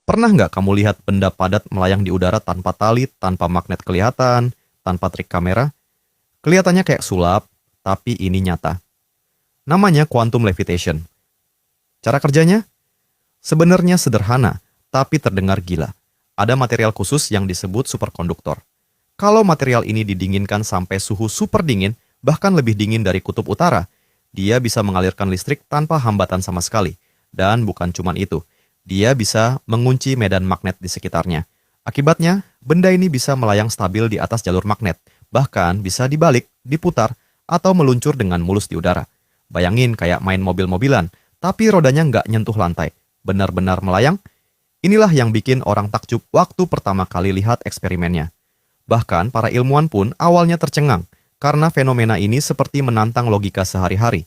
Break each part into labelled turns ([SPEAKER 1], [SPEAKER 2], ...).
[SPEAKER 1] Pernah nggak kamu lihat benda padat melayang di udara tanpa tali, tanpa magnet kelihatan, tanpa trik kamera? Kelihatannya kayak sulap, tapi ini nyata. Namanya quantum levitation. Cara kerjanya? Sebenarnya sederhana, tapi terdengar gila. Ada material khusus yang disebut superkonduktor. Kalau material ini didinginkan sampai suhu super dingin, bahkan lebih dingin dari kutub utara, dia bisa mengalirkan listrik tanpa hambatan sama sekali. Dan bukan cuma itu, dia bisa mengunci medan magnet di sekitarnya. Akibatnya, benda ini bisa melayang stabil di atas jalur magnet, bahkan bisa dibalik, diputar, atau meluncur dengan mulus di udara. Bayangin kayak main mobil-mobilan, tapi rodanya nggak nyentuh lantai. Benar-benar melayang. Inilah yang bikin orang takjub waktu pertama kali lihat eksperimennya. Bahkan para ilmuwan pun awalnya tercengang, karena fenomena ini seperti menantang logika sehari-hari.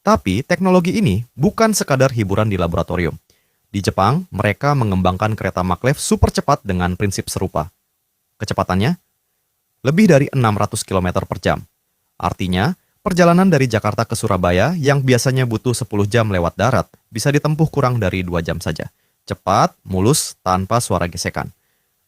[SPEAKER 1] Tapi teknologi ini bukan sekadar hiburan di laboratorium. Di Jepang, mereka mengembangkan kereta maglev super cepat dengan prinsip serupa. Kecepatannya? Lebih dari 600 km per jam. Artinya, perjalanan dari Jakarta ke Surabaya yang biasanya butuh 10 jam lewat darat bisa ditempuh kurang dari 2 jam saja. Cepat, mulus, tanpa suara gesekan.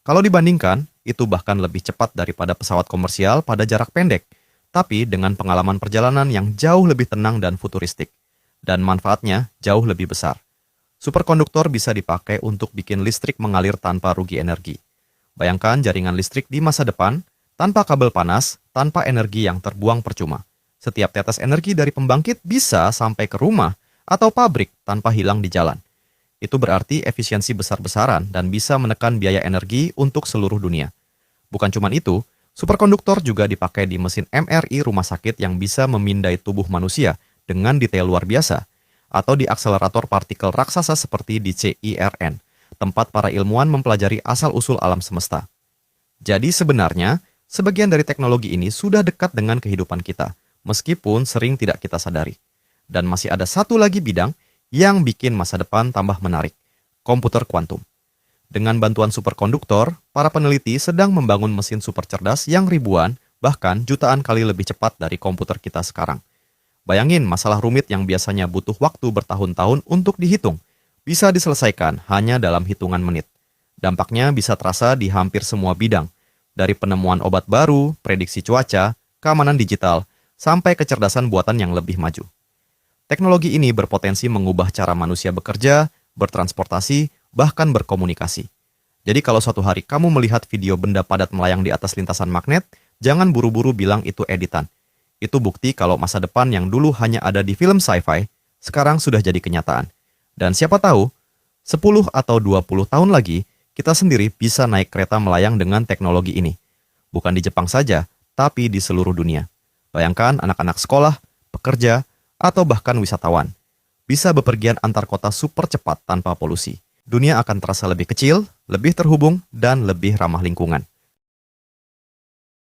[SPEAKER 1] Kalau dibandingkan, itu bahkan lebih cepat daripada pesawat komersial pada jarak pendek, tapi dengan pengalaman perjalanan yang jauh lebih tenang dan futuristik. Dan manfaatnya jauh lebih besar. Superkonduktor bisa dipakai untuk bikin listrik mengalir tanpa rugi energi. Bayangkan jaringan listrik di masa depan, tanpa kabel panas, tanpa energi yang terbuang percuma. Setiap tetes energi dari pembangkit bisa sampai ke rumah atau pabrik tanpa hilang di jalan. Itu berarti efisiensi besar-besaran dan bisa menekan biaya energi untuk seluruh dunia. Bukan cuma itu, superkonduktor juga dipakai di mesin MRI rumah sakit yang bisa memindai tubuh manusia dengan detail luar biasa, atau di akselerator partikel raksasa seperti di CERN, tempat para ilmuwan mempelajari asal-usul alam semesta. Jadi sebenarnya, sebagian dari teknologi ini sudah dekat dengan kehidupan kita, meskipun sering tidak kita sadari. Dan masih ada satu lagi bidang yang bikin masa depan tambah menarik, komputer kuantum. Dengan bantuan superkonduktor, para peneliti sedang membangun mesin super cerdas yang ribuan, bahkan jutaan kali lebih cepat dari komputer kita sekarang. Bayangin masalah rumit yang biasanya butuh waktu bertahun-tahun untuk dihitung, bisa diselesaikan hanya dalam hitungan menit. Dampaknya bisa terasa di hampir semua bidang, dari penemuan obat baru, prediksi cuaca, keamanan digital, sampai kecerdasan buatan yang lebih maju. Teknologi ini berpotensi mengubah cara manusia bekerja, bertransportasi, bahkan berkomunikasi. Jadi kalau suatu hari kamu melihat video benda padat melayang di atas lintasan magnet, jangan buru-buru bilang itu editan. Itu bukti kalau masa depan yang dulu hanya ada di film sci-fi, sekarang sudah jadi kenyataan. Dan siapa tahu, 10 atau 20 tahun lagi, kita sendiri bisa naik kereta melayang dengan teknologi ini. Bukan di Jepang saja, tapi di seluruh dunia. Bayangkan anak-anak sekolah, pekerja, atau bahkan wisatawan. Bisa bepergian antar kota super cepat tanpa polusi. Dunia akan terasa lebih kecil, lebih terhubung, dan lebih ramah lingkungan.